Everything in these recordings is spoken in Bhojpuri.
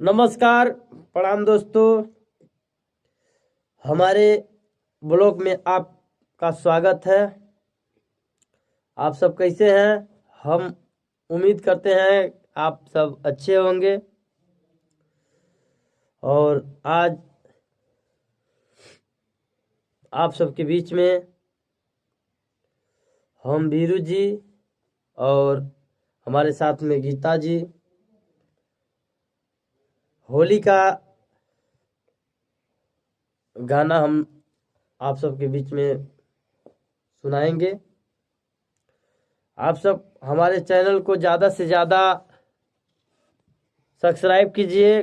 नमस्कार, प्रणाम दोस्तों। हमारे ब्लॉग में आपका स्वागत है। आप सब कैसे हैं? हम उम्मीद करते हैं आप सब अच्छे होंगे। और आज आप सबके बीच में हम वीरू जी और हमारे साथ में गीता जी होली का गाना हम आप सबके बीच में सुनाएंगे। आप सब हमारे चैनल को ज़्यादा से ज़्यादा सब्सक्राइब कीजिए,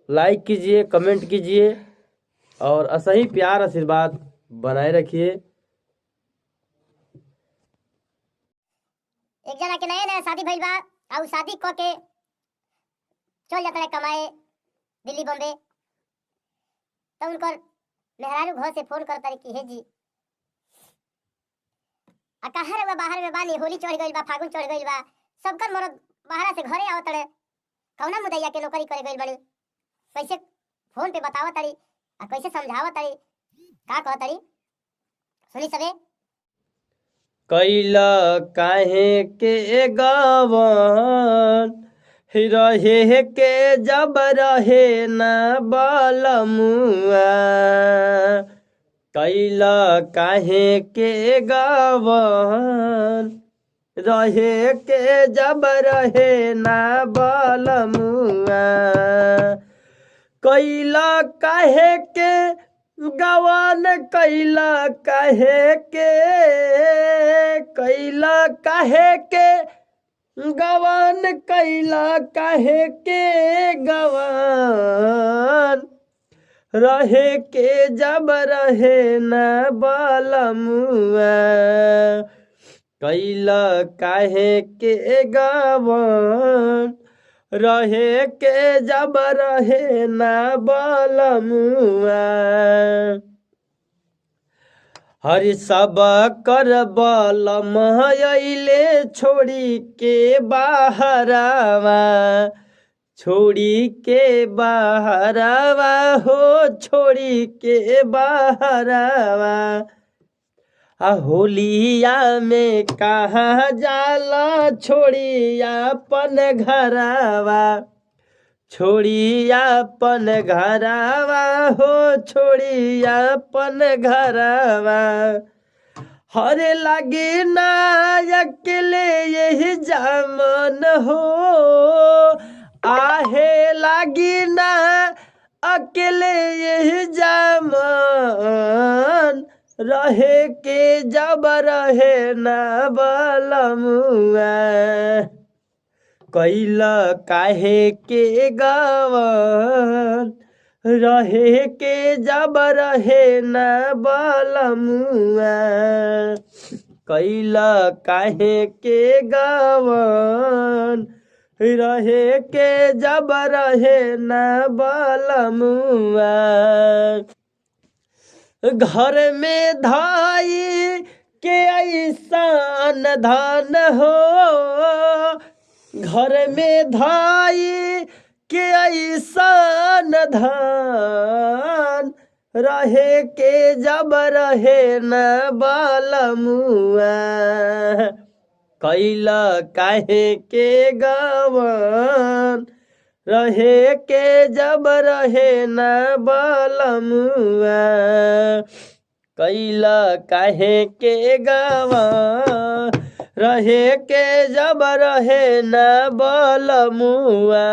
लाइक कीजिए, कमेंट कीजिए और ऐसा ही प्यार आशीर्वाद बनाए रखिए। एक जना के नया नया शादी भइल बा और शादी क के चल जाता है कमाए दिल्ली बॉम्बे। तो उनकर मेहरारू घर से फोन करता कि हे जी आ कहाँ रे बाहर में बानी, होली चढ़ गइल बा, फागुन चढ़ गइल बा, सबकर मरद बाहर से घरे आवत रे, कौना मुदैया के नौकरी करे गइल बड़ी, कैसे फोन पे बतावत तारी आ कैसे समझावत तारी, का कहत तारी सुनी सबे। कैला काहे के गवन रहे के जब रहे न बलमुआ, कैला काहे के गवन रहे के जब रहे न बलमुआ, कैला काहे के गवन कैला काहे के, कैला काहे के गवन कैला काहे के गवन रहे के जब रहे न बलमुआ, कैला काहे के गवन रहे के जब रहे न बलमुआ। हरि सब कर बलम अइले छोड़ी के बाहरवा, छोड़ी के बाहरवा हो, छोड़ी के बाहरवा। होलिया में कहाँ जाला छोड़ी अपन घरवा, छोड़ी अपन घरवा हो, छोड़ी अपन घरवा। हरे लगे ना अकेले यही जामन हो, आहे लगी ना अकेले यही जामन रहे के जब रहे न बलमुआ, कैला काहे के गवन रहे के जब रहे न बलमुआ, कैला काहे के गवन रहे के जब रहे न बलमुआ। घर में धाई के ऐसान धान हो, घर में धाई के ऐसान धान रहे के जब रहे न बलमुआ, कैला काहे के गवन रहे के जब रहे न बलमुआ, कैला काहे के गवन रहे के जब रहे न बलमुआ।